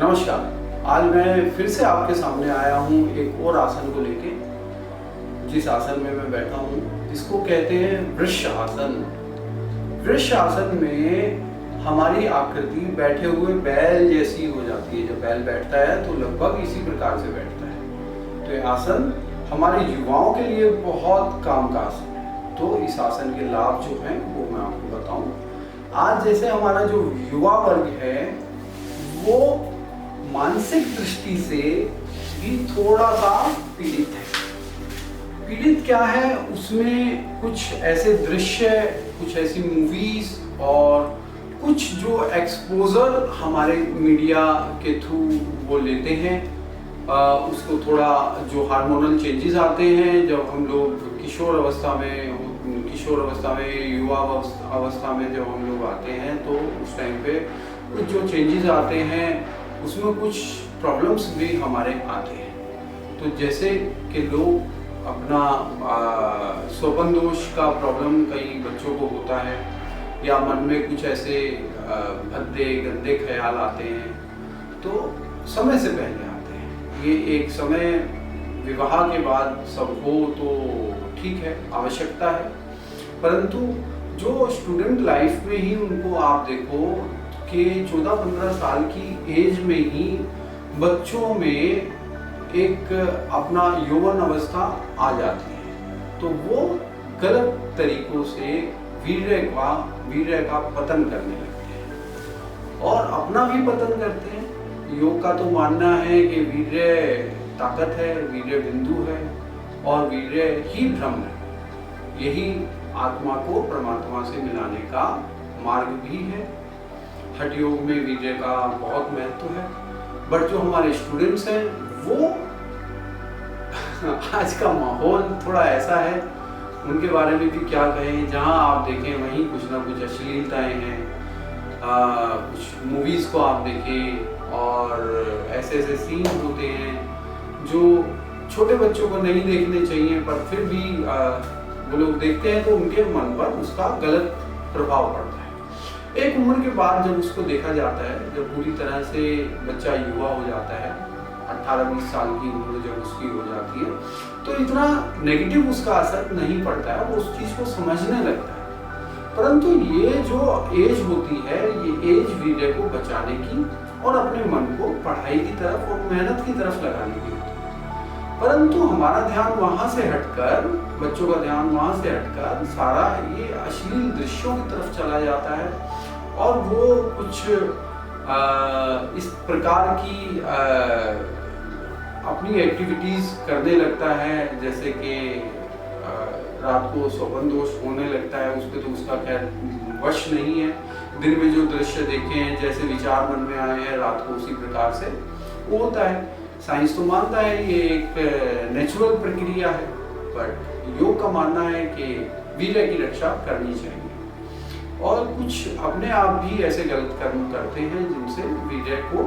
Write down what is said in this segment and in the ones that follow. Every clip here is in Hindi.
नमस्कार। आज मैं फिर से आपके सामने आया हूँ एक और आसन को लेके। जिस आसन में मैं बैठा हूँ इसको कहते हैं वृक्ष आसन। वृक्ष आसन में हमारी आकृति बैठे हुए बैल जैसी हो जाती है। जब बैल बैठता है तो लगभग इसी प्रकार से बैठता है। तो ये आसन हमारे युवाओं के लिए बहुत काम का आसन है। तो इस आसन के लाभ जो हैं वो मैं आपको बताऊं। आज जैसे हमारा जो युवा वर्ग है वो मानसिक दृष्टि से भी थोड़ा सा पीड़ित है। पीड़ित क्या है, उसमें कुछ ऐसे दृश्य, कुछ ऐसी मूवीज और कुछ जो एक्सपोजर हमारे मीडिया के थ्रू वो लेते हैं, उसको थोड़ा जो हार्मोनल चेंजेस आते हैं जब हम लोग किशोर अवस्था में युवा अवस्था में जब हम लोग आते हैं तो उस टाइम पे कुछ जो चेंजेस आते हैं उसमें कुछ प्रॉब्लम्स भी हमारे आते हैं। तो जैसे कि लोग अपना स्वपन दोष का प्रॉब्लम कई बच्चों को होता है, या मन में कुछ ऐसे भद्दे गंदे ख्याल आते हैं तो समय से पहले आते हैं। ये एक समय विवाह के बाद सब हो तो ठीक है, आवश्यकता है, परंतु जो स्टूडेंट लाइफ में ही उनको आप देखो कि 14-15 साल की एज में ही बच्चों में एक अपना यौवन अवस्था आ जाती है। तो वो गलत तरीकों से वीर्य का पतन करने लगते हैं और अपना भी पतन करते हैं। योग का तो मानना है कि वीर्य ताकत है, वीर्य बिंदु है और वीर्य ही ब्रह्म है। यही आत्मा को परमात्मा से मिलाने का मार्ग भी है। हठ योग में वीर्य का बहुत महत्व है। बट जो हमारे स्टूडेंट्स हैं वो आज का माहौल थोड़ा ऐसा है, उनके बारे में भी क्या कहें। जहां आप देखें वहीं कुछ ना कुछ अश्लीलताएं हैं। कुछ मूवीज को आप देखें और ऐसे ऐसे सीन होते हैं जो छोटे बच्चों को नहीं देखने चाहिए, पर फिर भी वो लोग देखते हैं तो उनके मन पर उसका गलत प्रभाव पड़ता है। एक उम्र के बाद जब उसको देखा जाता है, जब पूरी तरह से बच्चा युवा हो जाता है, 18-20 साल की उम्र जब उसकी हो जाती है, तो इतना नेगेटिव उसका असर नहीं पड़ता है, वो उस चीज को समझने लगता है। परंतु ये जो एज होती है, ये एज वीर्य को बचाने की और अपने मन को पढ़ाई की तरफ और मेहनत की तरफ लगाने की होती है। परंतु हमारा ध्यान वहां से हटकर, बच्चों का ध्यान वहां से हटकर सारा ये अश्लील दृश्यों की तरफ चला जाता है और वो कुछ इस प्रकार की अपनी एक्टिविटीज करने लगता है, जैसे कि रात को स्वपन दोष होने लगता है। उस पर तो उसका खैर वश नहीं है। दिन में जो दृश्य देखे हैं, जैसे विचार मन में आए हैं, रात को उसी प्रकार से वो होता है। साइंस तो मानता है ये एक नेचुरल प्रक्रिया है, बट योग का मानना है कि वीर्य की रक्षा करनी चाहिए। और कुछ अपने आप भी ऐसे गलत कर्म करते हैं जिनसे वीर्य को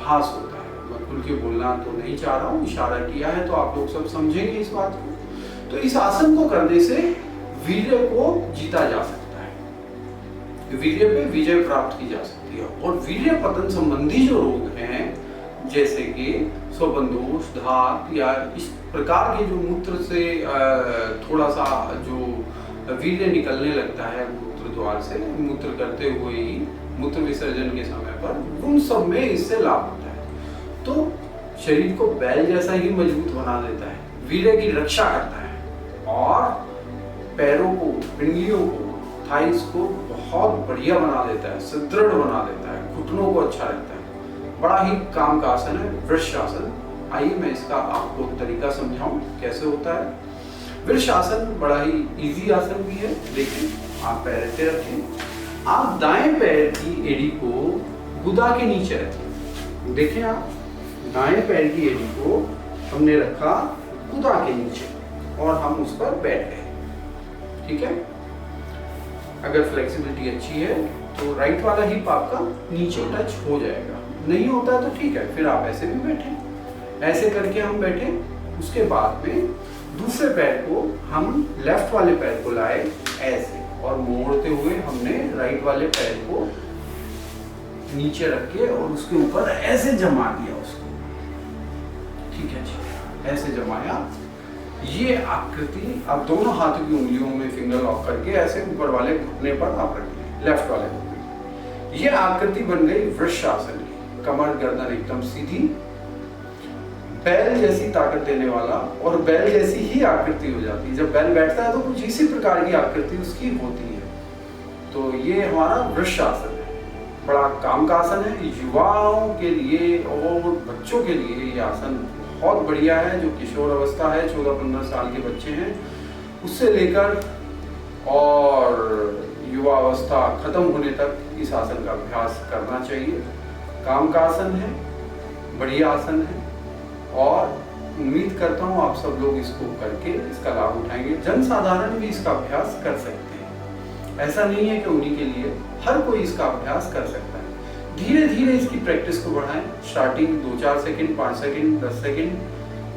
हास होता है। मैं खुल के बोलना तो नहीं चाह रहा हूँ, इशारा किया है तो आप लोग सब समझेंगे इस बात को। तो इस आसन को करने से वीर्य को जीता जा सकता है, वीर्य पे विजय प्राप्त की जा सकती है। और वीर्य पतन संबंधी जो रोग हैं, जैसे कि स्वपन दोष, धात या इस प्रकार के जो मूत्र से थोड़ा सा जो वीर्य निकलने लगता है मूत्र द्वार से, मूत्र करते हुए ही मूत्र विसर्जन के समय पर, उन सब में इससे लाभ होता है। तो शरीर को बैल जैसा ही मजबूत बना देता है, वीर्य की रक्षा करता है और पैरों को, पिंडलियों को, थाइस को बहुत बढ़िया बना देता है, सुदृढ़ बना देता है, घुटनों को अच्छा रखता है। बड़ा ही काम का आसन है वृक्ष आसन। आइए मैं इसका आपको तरीका समझाऊं कैसे होता है। वृक्ष आसन बड़ा ही इजी आसन भी है। देखिए, आप पैर ऐसे रखें, आप दाएं पैर की एड़ी को गुदा के नीचे रखें। देखें, आप दाएं पैर की एड़ी को हमने रखा गुदा के नीचे और हम उस पर बैठ गए। ठीक है, अगर फ्लेक्सिबिलिटी अच्छी है तो राइट वाला हिप आपका नीचे टच हो जाएगा। नहीं होता तो ठीक है, फिर आप ऐसे भी बैठे। ऐसे करके हम बैठे। उसके बाद में दूसरे पैर को हम लेफ्ट वाले पैर को लाए ऐसे, और मोड़ते हुए हमने राइट वाले पैर को नीचे रख के और उसके ऊपर ऐसे जमा दिया उसको, ठीक है जी, ऐसे जमाया। ये आकृति आप दोनों हाथों की उंगलियों में फिंगर लॉक करके ऐसे ऊपर वाले घुटने पर आप रखिए, लेफ्ट वाले घुटने। ये आकृति बन गई वृक्षासन की। कमर गर्दन एकदम सीधी, बैल जैसी ताकत देने वाला, और बैल जैसी ही आकृति हो जाती है। जब बैल बैठता है तो कुछ इसी प्रकार की आकृति उसकी होती है। तो ये हमारा वृक्षासन है, बड़ा काम का आसन है। युवाओं के लिए और बच्चों के लिए ये आसन बहुत बढ़िया है। जो किशोर अवस्था है, 14-15 साल के बच्चे हैं, उससे लेकर और युवा अवस्था खत्म होने तक इस आसन का अभ्यास करना चाहिए। काम का आसन है, बढ़िया आसन है, और उम्मीद करता हूँ आप सब लोग इसको करके इसका लाभ उठाएंगे। जन साधारण भी इसका अभ्यास कर सकते हैं, ऐसा नहीं है कि उन्हीं के लिए, हर कोई इसका अभ्यास कर सकता है। धीरे धीरे इसकी प्रैक्टिस को बढ़ाएं। Starting 2-4 second, 5 second, 10 second,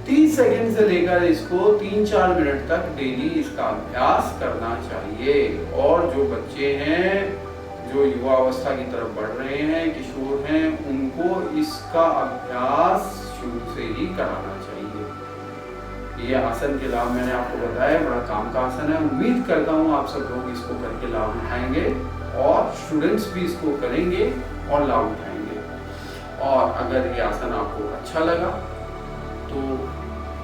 30 second से लेकर इसको 3-4 मिनट तक डेली इसका अभ्यास करना चाहिए। और जो बच्चे हैं, जो युवा अवस्था की तरफ बढ़ रहे हैं, किशोर हैं, उनको इसका अभ्यास शुरू से ही कराना चाहिए। ये आसन के लाभ मैंने आपको बताया, बड़ा काम का आसन है। उम्मीद करता हूँ आप सब लोग इसको करके लाभ उठाएंगे, और स्टूडेंट्स भी इसको करेंगे और लाभ उठाएंगे। और अगर ये आसन आपको अच्छा लगा तो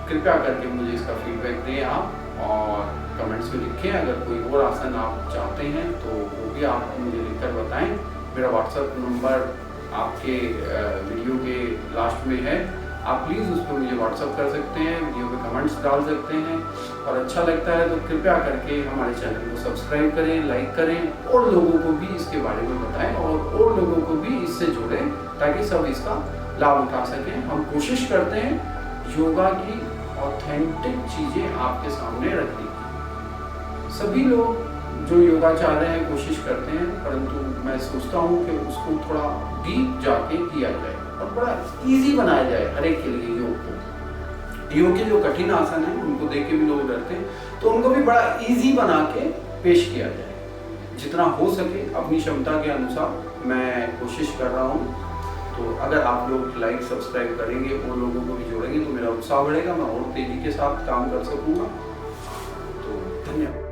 कृपया करके मुझे इसका फीडबैक दें आप, और कमेंट्स में लिखें। अगर कोई और आसन आप चाहते हैं तो वो भी आप मुझे लिखकर बताएं। मेरा व्हाट्सएप नंबर आपके वीडियो के लास्ट में है, आप प्लीज़ उस पर मुझे व्हाट्सएप कर सकते हैं, वीडियो पे कमेंट्स डाल सकते हैं। और अच्छा लगता है तो कृपया करके हमारे चैनल को सब्सक्राइब करें, लाइक करें, और लोगों को भी इसके बारे में बताएं, और लोगों को भी इससे जोड़ें, ताकि सब इसका लाभ उठा सकें। हम कोशिश करते हैं योगा की ऑथेंटिक चीज़ें आपके सामने रखने की। सभी लोग जो योगा चाह रहे हैं कोशिश करते हैं, परंतु मैं सोचता हूँ कि उसको थोड़ा डीप जाके किया जाए और बड़ा इजी बनाया जाए हर एक के लिए योग को। योग के जो कठिन आसन हैं उनको देख के भी लोग डरते हैं, तो उनको भी बड़ा इजी बना के पेश किया जाए। जितना हो सके अपनी क्षमता के अनुसार मैं कोशिश कर रहा हूँ। तो अगर आप लोग लाइक सब्सक्राइब करेंगे और लोगों को भी जोड़ेंगे तो मेरा उत्साह बढ़ेगा, मैं और तेजी के साथ काम कर सकूँगा। तो धन्यवाद।